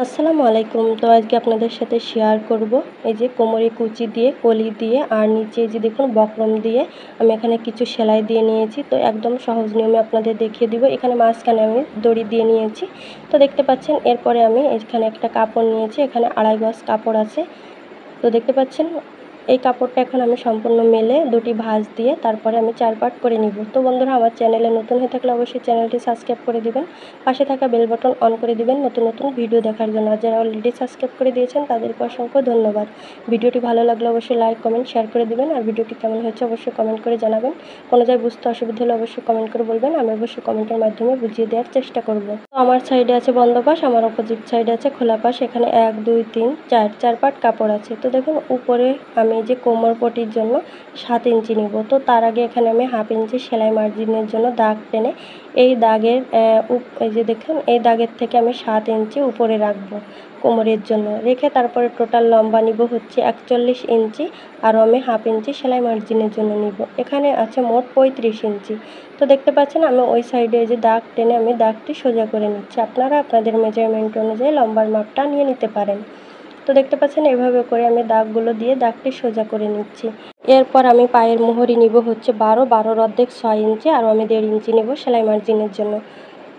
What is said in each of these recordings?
আসসালামু আলাইকুম। তো আজকে আপনাদের সাথে শেয়ার করব এই যে কোমরে কুচি দিয়ে, কলি দিয়ে আর নিচে যে দেখুন বক্রম দিয়ে আমি এখানে কিছু সেলাই দিয়ে নিয়েছি। তো একদম সহজ নিয়মে আপনাদের দেখিয়ে দিব। এখানে মাঝখানে আমি দড়ি দিয়ে নিয়েছি। তো দেখতে পাচ্ছেন এরপরে আমি এখানে একটা কাপড় নিয়েছি। এখানে 2.5 গজ কাপড় আছে। তো দেখতে পাচ্ছেন এই কাপড়টা এখন আমি সম্পূর্ণ মেলে দুটি ভাঁজ দিয়ে তারপরে আমি 4 পার্ট করে নিব। তো বন্ধুরা, আমার চ্যানেলে নতুন হয়ে থাকলে অবশ্যই চ্যানেলটি সাবস্ক্রাইব করে দিবেন, পাশে থাকা বেল বাটন অন করে দিবেন নতুন নতুন ভিডিও দেখার জন্য। আর যারা অলরেডি সাবস্ক্রাইব করে দিয়েছেন তাদেরকে অসংখ্য ধন্যবাদ। ভিডিওটি ভালো লাগলে অবশ্যই লাইক, কমেন্ট, শেয়ার করে দিবেন। আর ভিডিওটি কেমন হয়েছে অবশ্যই কমেন্ট করে জানাবেন। কোনো জায়গায় বুঝতে অসুবিধা হলে অবশ্যই কমেন্ট করে বলবেন, আমি অবশ্যই কমেন্টের মাধ্যমে বুঝিয়ে দেওয়ার চেষ্টা করব। তো আমার সাইডে আছে বন্ধ পাশ, আমার অপোজিট সাইডে আছে খোলা পাশ। এখানে 1 2 3 4 পার্ট কাপড় আছে। তো দেখুন উপরে আমি যে কোমর পটির জন্য 7 ইঞ্চি নিব। তো তার আগে এখানে আমি 1/2 ইঞ্চি সেলাই মার্জিনের জন্য দাগ টেনে এই দাগের এই যে দেখুন এই দাগের থেকে আমি 7 ইঞ্চি উপরে রাখবো কোমরের জন্য। রেখে তারপরে টোটাল লম্বা নিব হচ্ছে 41 ইঞ্চি, আরও আমি 1/2 ইঞ্চি সেলাই মার্জিনের জন্য নিব। এখানে আছে মোট 35 ইঞ্চি। তো দেখতে পাচ্ছেন আমি ওই সাইডে যে দাগ টেনে আমি দাগটি সোজা করে নিচ্ছি। আপনারা আপনাদের মেজারমেন্ট অনুযায়ী লম্বার মাপটা নিয়ে নিতে পারেন। তো দেখতে পাচ্ছেন এভাবে করে আমি দাগগুলো দিয়ে দাগটি সোজা করে নিচ্ছি। এরপর আমি পায়ের মোহরি নিব হচ্ছে 12 অর্ধেক 6 ইঞ্চি, আর আমি 1.5 ইঞ্চি নেব সেলাই মার্জিনের জন্য।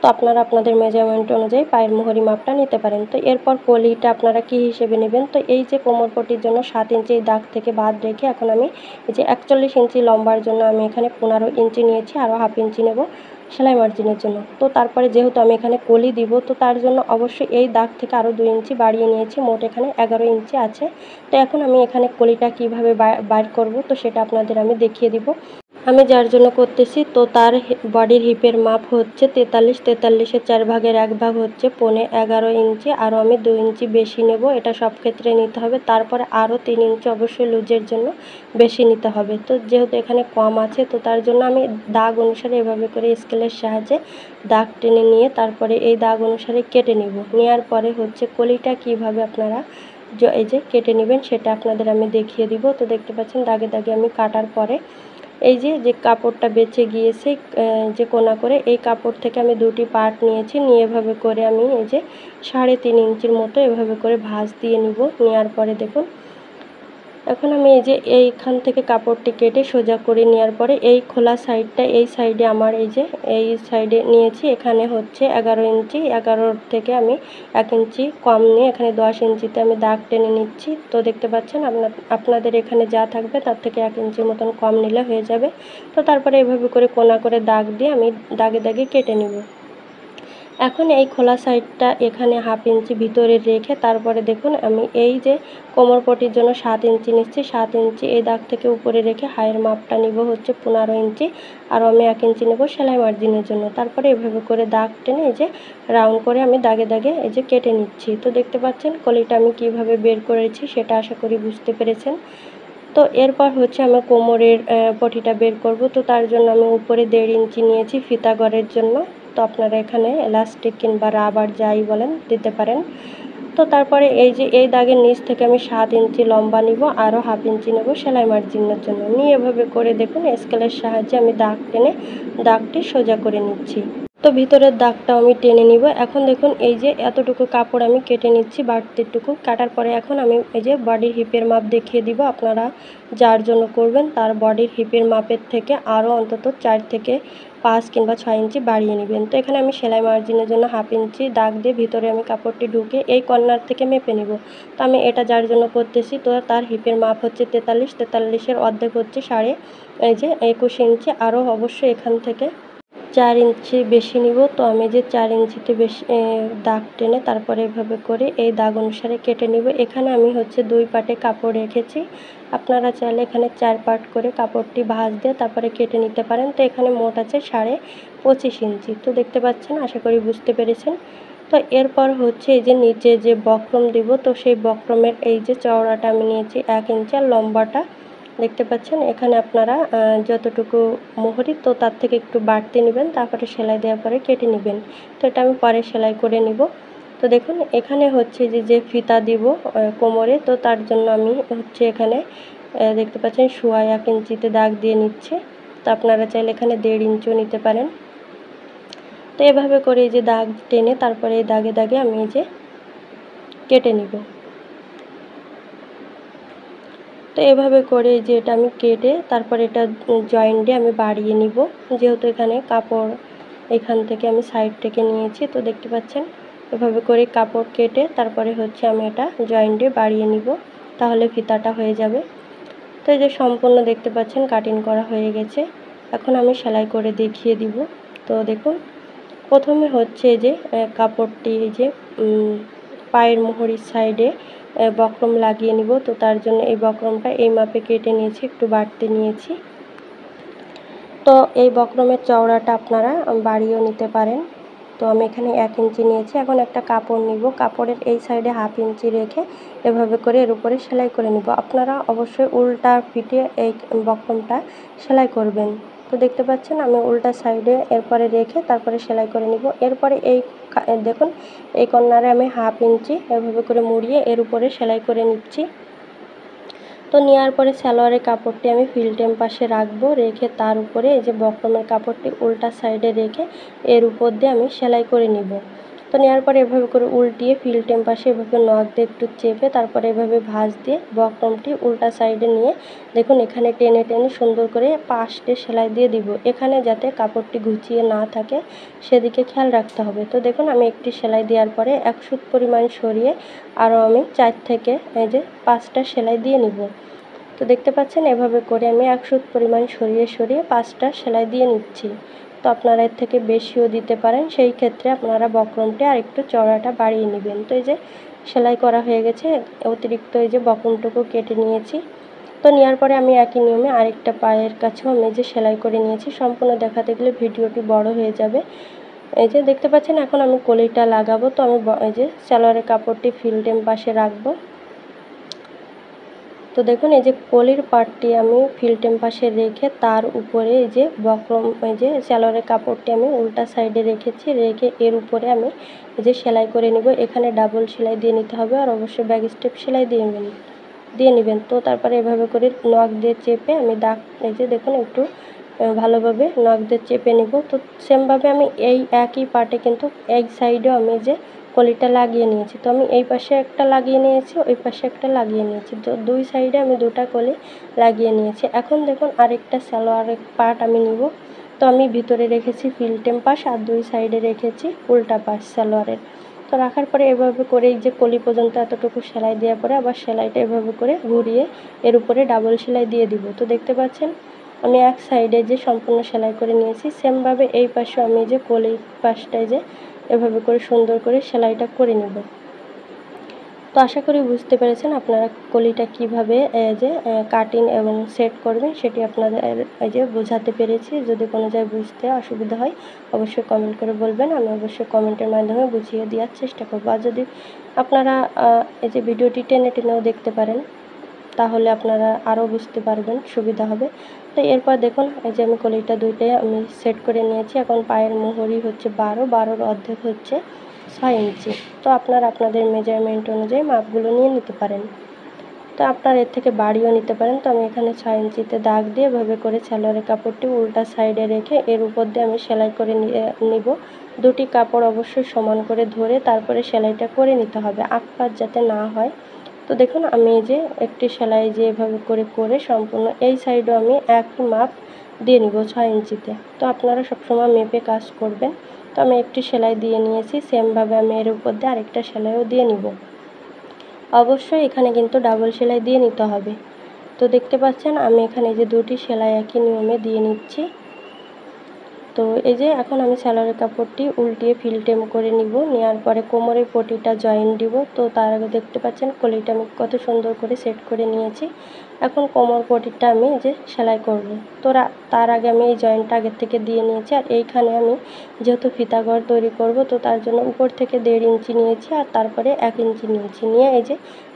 তো আপনারা আপনাদের মেজারমেন্ট অনুযায়ী পায়ের মোহরি মাপটা নিতে পারেন। তো এরপর কলিটা আপনারা কী হিসেবে নেবেন, তো এই যে কোমর পটির জন্য 7 ইঞ্চি এই দাগ থেকে বাদ রেখে এখন আমি এই যে 41 ইঞ্চি লম্বার জন্য আমি এখানে 15 ইঞ্চি নিয়েছি, আরও 1/2 ইঞ্চি নেব সেলাই মার্জিনের জন্য। তো তারপরে যেহেতু আমি এখানে কলি দিব, তো তার জন্য অবশ্যই এই দাগ থেকে আরও 2 ইঞ্চি বাড়িয়ে নিয়েছি, মোট এখানে 11 ইঞ্চি আছে। তো এখন আমি এখানে কলিটা কীভাবে বাইর করব, তো সেটা আপনাদের আমি দেখিয়ে দিব। আমি যার জন্য করতেছি, তো তার বডির হিপের মাপ হচ্ছে 43, 43-এর 4 ভাগের 1 ভাগ হচ্ছে 11 ইঞ্চি, আরও আমি 2 ইঞ্চি বেশি নেব। এটা সব ক্ষেত্রে নিতে হবে। তারপরে আরও 3 ইঞ্চি অবশ্যই লুজের জন্য বেশি নিতে হবে। তো যেহেতু এখানে কম আছে, তো তার জন্য আমি দাগ অনুসারে এভাবে করে স্কেলের সাহায্যে দাগ টেনে নিয়ে তারপরে এই দাগ অনুসারে কেটে নিব। নেওয়ার পরে হচ্ছে কলিটা কীভাবে আপনারা এই যে কেটে নেবেন সেটা আপনাদের আমি দেখিয়ে দিব। তো দেখতে পাচ্ছেন দাগে দাগে আমি কাটার পরে এই যে কাপড়টা বেঁচে গিয়েছে যে কোনা করে, এই কাপড় থেকে আমি দুটি পার্ট নিয়েছি। নিয়ে এভাবে করে আমি এই যে 3.5 ইঞ্চির মতো এভাবে করে ভাঁজ দিয়ে নিব। নেওয়ার পরে দেখুন এখন আমি এই যে এইখান থেকে কাপড়টি কেটে সোজা করে নেওয়ার পরে এই খোলা সাইডটা এই সাইডে আমার এই যে এই সাইডে নিয়েছি। এখানে হচ্ছে 11 ইঞ্চি, 11 থেকে আমি 1 ইঞ্চি কম নিয়ে এখানে 10 ইঞ্চিতে আমি দাগ টেনে নিচ্ছি। তো দেখতে পাচ্ছেন আপনাদের এখানে যা থাকবে তার থেকে 1 ইঞ্চির মতন কম নিলে হয়ে যাবে। তো তারপরে এভাবে করে কোনা করে দাগ দিয়ে আমি দাগে দাগে কেটে নেব। এখন এই খোলা সাইডটা এখানে 1/2 ইঞ্চি ভিতরে রেখে তারপরে দেখুন আমি এই যে কোমর পটির জন্য 7 ইঞ্চি নিচ্ছি। 7 ইঞ্চি এই দাগ থেকে উপরে রেখে হাইয়ের মাপটা নিব হচ্ছে 15 ইঞ্চি, আর আমি 1 ইঞ্চি নেব সেলাই মার্জিনের জন্য। তারপরে এভাবে করে দাগ টেনে এই যে রাউন্ড করে আমি দাগে দাগে এই যে কেটে নিচ্ছি। তো দেখতে পাচ্ছেন কলিটা আমি কিভাবে বের করেছি সেটা আশা করি বুঝতে পেরেছেন। তো এরপর হচ্ছে আমি কোমরের পটিটা বের করব। তো তার জন্য আমি উপরে 1.5 ইঞ্চি নিয়েছি ফিতা ঘরের জন্য। তো আপনারা এখানে এলাস্টিক কিংবা রাবার যাই বলেন দিতে পারেন। তো তারপরে এই যে এই দাগের নিচ থেকে আমি 7 ইঞ্চি লম্বা নিব, আরও 1/2 ইঞ্চি নেব সেলাই মার্জিনের জন্য। নিয়ে এভাবে করে দেখুন স্কেলের সাহায্যে আমি দাগ টেনে দাগটি সোজা করে নিচ্ছি। তো ভিতরের দাগটাও আমি টেনে নিব। এখন দেখুন এই যে এতটুকু কাপড় আমি কেটে নিচ্ছি, বাড়তিটুকু কাটার পরে এখন আমি এই যে বডির হিপের মাপ দেখিয়ে দিব। আপনারা যার জন্য করবেন তার বডির হিপের মাপের থেকে আরও অন্তত 4 থেকে 5 কিংবা 6 ইঞ্চি বাড়িয়ে নেবেন। তো এখানে আমি সেলাই মার্জিনের জন্য 1/2 ইঞ্চি দাগ দিয়ে ভিতরে আমি কাপড়টি ঢুকে এই কর্নার থেকে মেপে নেব। তো আমি এটা যার জন্য করতেছি, তো তার হিপের মাপ হচ্ছে 43, 43-এর অর্ধেক হচ্ছে এই যে 21 ইঞ্চি, আরও অবশ্যই এখান থেকে 4 ইঞ্চি বেশি নিব। তো আমি যে 4 ইঞ্চিতে বেশি দাগ টেনে তারপরে এভাবে করে এই দাগ অনুসারে কেটে নিব। এখানে আমি হচ্ছে 2 পাটে কাপড় রেখেছি। আপনারা চাইলে এখানে 4 পাট করে কাপড়টি ভাঁজ দিয়ে তারপরে কেটে নিতে পারেন। তো এখানে মোট আছে 25.5 ইঞ্চি। তো দেখতে পাচ্ছেন, আশা করি বুঝতে পেরেছেন। তো এরপর হচ্ছে এই যে নিচে যে বক্রম দিব, তো সেই বক্রমের এই যে চওড়াটা আমি নিয়েছি 1 ইঞ্চি, আর লম্বাটা দেখতে পাচ্ছেন এখানে আপনারা যতটুকু মোহরি, তো তার থেকে একটু বাড়তি নেবেন, তারপরে সেলাই দেওয়ার পরে কেটে নেবেন। তো এটা আমি পরে সেলাই করে নিব। তো দেখুন এখানে হচ্ছে যে ফিতা দিব কোমরে, তো তার জন্য আমি হচ্ছে এখানে দেখতে পাচ্ছেন 1.5 ইঞ্চিতে দাগ দিয়ে নিচ্ছে। তো আপনারা চাইলে এখানে 1.5 ইঞ্চিও নিতে পারেন। তো এভাবে করে এই যে দাগ টেনে তারপরে এই দাগে দাগে আমি এই যে কেটে নিব। তো এভাবে করে যে এটা আমি কেটে তারপর এটা জয়েন্ট দিয়ে আমি বাড়িয়ে নিব। যেহেতু এখানে কাপড় এখান থেকে আমি সাইড থেকে নিয়েছি, তো দেখতে পাচ্ছেন এভাবে করে কাপড় কেটে তারপরে হচ্ছে আমি এটা জয়েন্ট দিয়ে বাড়িয়ে নিব, তাহলে ফিতাটা হয়ে যাবে। তো এই যে সম্পূর্ণ দেখতে পাচ্ছেন কাটিং করা হয়ে গেছে। এখন আমি সেলাই করে দেখিয়ে দিব। তো দেখুন, প্রথমে হচ্ছে যে কাপড়টি এই যে পায়ের মোহরির সাইডে বক্রম লাগিয়ে নিব। তো তার জন্য এই বক্রমটা এই মাপে কেটে নিয়েছি, একটু বাড়তে নিয়েছি। তো এই বক্রমের চওড়াটা আপনারা বাড়িয়েও নিতে পারেন। তো আমি এখানে 1 ইঞ্চি নিয়েছি। এখন একটা কাপড় নিব, কাপড়ের এই সাইডে 1/2 ইঞ্চি রেখে এভাবে করে এর উপরে সেলাই করে নিব। আপনারা অবশ্যই উল্টা পিঠে এই বক্রমটা সেলাই করবেন। তো দেখতে পাচ্ছেন আমি উল্টা সাইডে এরপরে রেখে তারপরে সেলাই করে নিব। এরপরে এই দেখুন এই কর্নারে আমি 1/2 ইঞ্চি এভাবে করে মুড়িয়ে এর উপরে সেলাই করে নিচ্ছি। তো নেওয়ার পরে সালোয়ারের কাপড়টি আমি ফিল্টেম পাশে রাখবো, রেখে তার উপরে এই যে বক্রমের কাপড়টি উল্টা সাইডে রেখে এর উপর দিয়ে আমি সেলাই করে নিব। তো নেওয়ার পরে এভাবে করে উল্টিয়ে ফিল্টেম পাশে এভাবে নখ দিয়ে একটু চেপে তারপরে এভাবে ভাঁজ দিয়ে বক্রমটি উল্টা সাইডে নিয়ে দেখুন এখানে টেনে টেনে সুন্দর করে পাশে সেলাই দিয়ে দিব। এখানে যাতে কাপড়টি ঘুচিয়ে না থাকে সেদিকে খেয়াল রাখতে হবে। তো দেখুন আমি একটি সেলাই দেওয়ার পরে 1 সুত পরিমাণ সরিয়ে আরও আমি 4 থেকে এই যে 5টা সেলাই দিয়ে নিব। তো দেখতে পাচ্ছেন এভাবে করে আমি 1 সুত পরিমাণ সরিয়ে সরিয়ে 5টা সেলাই দিয়ে নিচ্ছি। তো আপনারা এর থেকে বেশিও দিতে পারেন, সেই ক্ষেত্রে আপনারা বক্রমটি আর একটু চওড়াটা বাড়িয়ে নেবেন। তো এই যে সেলাই করা হয়ে গেছে, অতিরিক্ত এই যে বক্রমটুকু কেটে নিয়েছি। তো নেওয়ার পরে আমি একই নিয়মে আরেকটা পায়ের কাছেও আমি যে সেলাই করে নিয়েছি। সম্পূর্ণ দেখাতে গেলে ভিডিওটি বড় হয়ে যাবে। এই যে দেখতে পাচ্ছেন এখন আমি কলিটা লাগাবো। তো আমি এই যে সালোয়ারের কাপড়টি ফিল্টেম পাশে রাখবো। তো দেখুন এই যে কলির পাটটি আমি ফিল্টেম পাশে রেখে তার উপরে এই যে বক্রম এই যে সালোয়ারের কাপড়টি আমি উল্টা সাইডে রেখেছি, রেখে এর উপরে আমি এই যে সেলাই করে নিব। এখানে ডাবল সেলাই দিয়ে নিতে হবে, আর অবশ্যই ব্যাক স্টেপ সেলাই দিয়ে নেবেন। তো তারপরে এভাবে করে নখ দিয়ে চেপে আমি দাগ এই যে দেখুন একটু ভালোভাবে নখ দিয়ে চেপে নিব। তো সেমভাবে আমি এই একই পাটে কিন্তু এই সাইডেও আমি যে কলিটা লাগিয়ে নিয়েছি। তো আমি এই পাশে একটা লাগিয়ে নিয়েছি, ওই পাশে একটা লাগিয়ে নিয়েছি। তো 2 সাইডে আমি 2টা কলি লাগিয়ে নিয়েছি। এখন দেখুন আরেকটা সালোয়ারের পার্ট আমি নিব। তো আমি ভিতরে রেখেছি ফিল্টেম পাশ আর 2 সাইডে রেখেছি উল্টা পাশ সালোয়ারের। তো রাখার পরে এভাবে করে এই যে কলি পর্যন্ত এতটুকু সেলাই দেওয়ার পরে আবার সেলাইটা এভাবে করে ঘুরিয়ে এর উপরে ডাবল সেলাই দিয়ে দিব। তো দেখতে পাচ্ছেন আমি এক সাইডে যে সম্পূর্ণ সেলাই করে নিয়েছি, সেমভাবে এই পাশেও আমি যে কলির পাশটায় যে এভাবে করে সুন্দর করে সেলাইটা করে নেব। তো আশা করি বুঝতে পেরেছেন আপনারা কলিটা কীভাবে যে কাটিং এবং সেট করবেন সেটি আপনাদের এই যে বোঝাতে পেরেছি। যদি কোনো জায়গায় বুঝতে অসুবিধা হয় অবশ্যই কমেন্ট করে বলবেন, আমি অবশ্যই কমেন্টের মাধ্যমে বুঝিয়ে দেওয়ার চেষ্টা করব। আর যদি আপনারা এই যে ভিডিওটি টেনে টেনেও দেখতে পারেন তাহলে আপনারা আরও বুঝতে পারবেন, সুবিধা হবে। তো এরপর দেখুন এই যে আমি কলিটা 2টাই আমি সেট করে নিয়েছি। এখন পায়ের মোহরি হচ্ছে 12 অর্ধেক হচ্ছে 6 ইঞ্চি। তো আপনারা আপনাদের মেজারমেন্ট অনুযায়ী মাপগুলো নিয়ে নিতে পারেন। তো আপনারা এর থেকে বাড়িয়েও নিতে পারেন। তো আমি এখানে 6 ইঞ্চিতে দাগ দিয়ে এভাবে করে সালোয়ারের কাপড়টি উল্টা সাইডে রেখে এর উপর দিয়ে আমি সেলাই করে নিব। 2টি কাপড় অবশ্যই সমান করে ধরে তারপরে সেলাইটা করে নিতে হবে, আঁকপাত যাতে না হয়। তো দেখুন আমি এই যে একটি সেলাই যে এভাবে করে সম্পূর্ণ এই সাইডেও আমি একই মাপ দিয়ে নিব 6 ইঞ্চিতে। তো আপনারা সবসময় মেপে কাজ করবেন। তো আমি একটি সেলাই দিয়ে নিয়েছি, সেমভাবে আমি এর উপর দিয়ে আরেকটা সেলাইও দিয়ে নিব। অবশ্যই এখানে কিন্তু ডাবল সেলাই দিয়ে নিতে হবে। তো দেখতে পাচ্ছেন আমি এখানে যে 2টি সেলাই একই নিয়মে দিয়ে নিচ্ছি। তো এই যে এখন আমি সালোয়ারের কাপড়টি উল্টিয়ে ফিল্টেম করে নিব, নেওয়ার পরে কোমরের পটিটা জয়েন দিব। তো তার আগে দেখতে পাচ্ছেন কলিটা আমি কত সুন্দর করে সেট করে নিয়েছি। এখন কোমর পটিটা আমি যে সেলাই করব। তো তার আগে আমি এই জয়েন্টটা আগের থেকে দিয়ে নিয়েছি, আর এইখানে আমি যেহেতু ফিতা ঘর তৈরি করব তো তার জন্য উপর থেকে 1.5 ইঞ্চি নিয়েছি আর তারপরে 1 ইঞ্চি নিয়েছি, নিয়ে এই যে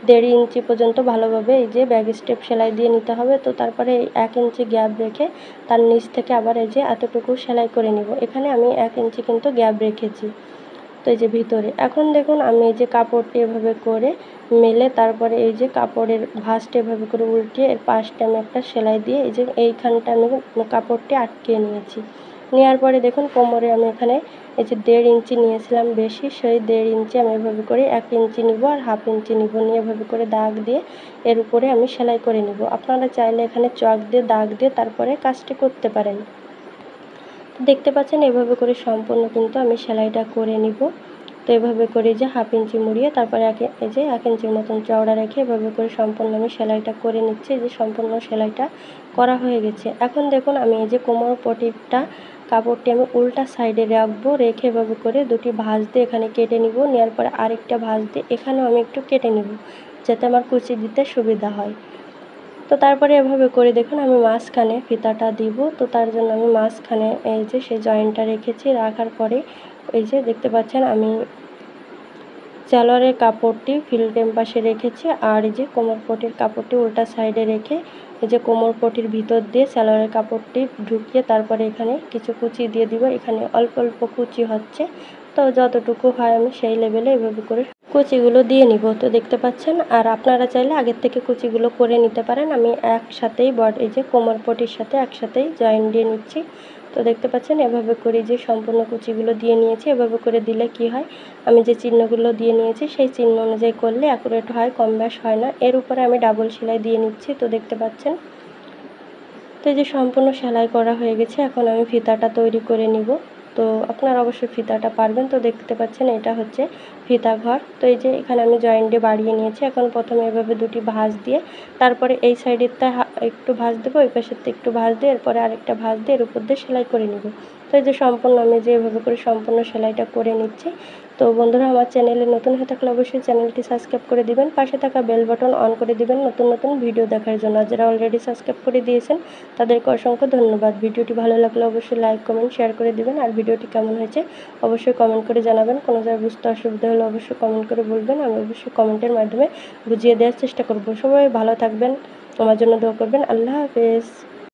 1.5 ইঞ্চি পর্যন্ত ভালোভাবে এই যে ব্যাক স্টেপ সেলাই দিয়ে নিতে হবে। তো তারপরে এই 1 ইঞ্চি গ্যাপ রেখে তার নিচ থেকে আবার এই যে এতটুকু সেলাই করে নিব। এখানে আমি 1 ইঞ্চি কিন্তু গ্যাপ রেখেছি। তো এই যে ভিতরে এখন দেখুন আমি এই যে কাপড়টি এভাবে করে মেলে তারপরে এই যে কাপড়ের ভাঁজটা এভাবে করে উল্টিয়ে এর পাশটা আমি একটা সেলাই দিয়ে এই যে এইখানটা আমি কাপড়টি আটকে নিয়েছি। নেওয়ার পরে দেখুন কোমরে আমি এখানে এই যে 1.5 ইঞ্চি নিয়েছিলাম বেশি, সেই 1.5 ইঞ্চি আমি এভাবে করে 1 ইঞ্চি নিব আর 1/2 ইঞ্চি নিব, নিয়ে এভাবে করে দাগ দিয়ে এর উপরে আমি সেলাই করে নিব। আপনারা চাইলে এখানে চক দিয়ে দাগ দিয়ে তারপরে কাজটি করতে পারেন। দেখতে পাচ্ছেন এভাবে করে সম্পূর্ণ কিন্তু আমি সেলাইটা করে নিব। তো এভাবে করে যে 1/2 ইঞ্চি মুড়িয়ে তারপরে এই যে 1 ইঞ্চির মতন চওড়া রেখে এভাবে করে সম্পূর্ণ আমি সেলাইটা করে নিচ্ছি। এই যে সম্পূর্ণ সেলাইটা করা হয়ে গেছে। এখন দেখুন আমি এই যে কোমর পটিটা কাপড়টি আমি উল্টা সাইডে রাখবো, রেখে এভাবে করে দুটি ভাঁজ দিয়ে এখানে কেটে নিব। নেওয়ার পরে আরেকটা ভাঁজ দিয়ে এখানেও আমি একটু কেটে নিব, যাতে আমার কুচি দিতে সুবিধা হয়। তো তারপরে এভাবে করে দেখুন আমি মাঝখানে ফিতাটা দিব। তো তার জন্য আমি মাঝখানে এই যে সেই জয়েন্টটা রেখেছি, রাখার পরে এই যে দেখতে পাচ্ছেন আমি সালোয়ারের কাপড়টি ফিল্টেম পাশে রেখেছি, আর এই যে কোমর পটির কাপড়টি উল্টা সাইডে রেখে এই যে কোমর পটির ভিতর দিয়ে সালোয়ারের কাপড়টি ঢুকিয়ে তারপরে এখানে কিছু কুচি দিয়ে দিব। এখানে অল্প অল্প কুচি হচ্ছে, তো যতটুকু হয় আমি সেই লেভেলে এভাবে করে কুচিগুলো দিয়ে নিব। তো দেখতে পাচ্ছেন, আর আপনারা চাইলে আগের থেকে কুচিগুলো করে নিতে পারেন। আমি একসাথেই এই যে কোমর পটির সাথে একসাথেই জয়েন দিয়ে নিচ্ছি। তো দেখতে পাচ্ছেন এভাবে করে যে সম্পূর্ণ কুচিগুলো দিয়ে নিয়েছি। এভাবে করে দিলে কি হয়, আমি যে চিহ্নগুলো দিয়ে নিয়েছি সেই চিহ্ন অনুযায়ী করলে অ্যাকুরেট হয়, কম বেশ হয় না। এর উপরে আমি ডাবল সেলাই দিয়ে নিচ্ছি। তো দেখতে পাচ্ছেন, তো এই যে সম্পূর্ণ সেলাই করা হয়ে গেছে। এখন আমি ফিতাটা তৈরি করে নিব। তো আপনারা অবশ্যই ফিতাটা পারবেন। তো দেখতে পাচ্ছেন এটা হচ্ছে ফিতা ঘর। তো এই যে এখানে আমি জয়েন্ট দিয়ে বাড়িয়ে নিয়েছি। এখন প্রথমে এভাবে দুটি ভাঁজ দিয়ে তারপরে এই সাইডেরটা একটু ভাঁজ দেবো, ওই পাশেরটা একটু ভাঁজ দিয়ে এরপরে আরেকটা ভাঁজ দিয়ে এর উপর দিয়ে সেলাই করে নিব। তো এই যে সম্পূর্ণ আমি যে এভাবে করে সম্পূর্ণ সেলাইটা করে নিচ্ছি। তো বন্ধুরা, আমার চ্যানেলে নতুন হয়ে থাকলে অবশ্যই চ্যানেলটি সাবস্ক্রাইব করে দিবেন, পাশে থাকা বেল বাটন অন করে দিবেন নতুন নতুন ভিডিও দেখার জন্য। আর যারা অলরেডি সাবস্ক্রাইব করে দিয়েছেন তাদেরকে অসংখ্য ধন্যবাদ। ভিডিওটি ভালো লাগলে অবশ্যই লাইক কমেন্ট শেয়ার করে দিবেন, আর ভিডিওটি কেমন হয়েছে অবশ্যই কমেন্ট করে জানাবেন। কোনো জায়গায় বুঝতে অসুবিধা হলে অবশ্যই কমেন্ট করে বলবেন, আমি অবশ্যই কমেন্টের মাধ্যমে বুঝিয়ে দেওয়ার চেষ্টা করব। সবাই ভালো থাকবেন, আমার জন্য দোয়া করবেন। আল্লাহ হাফেজ।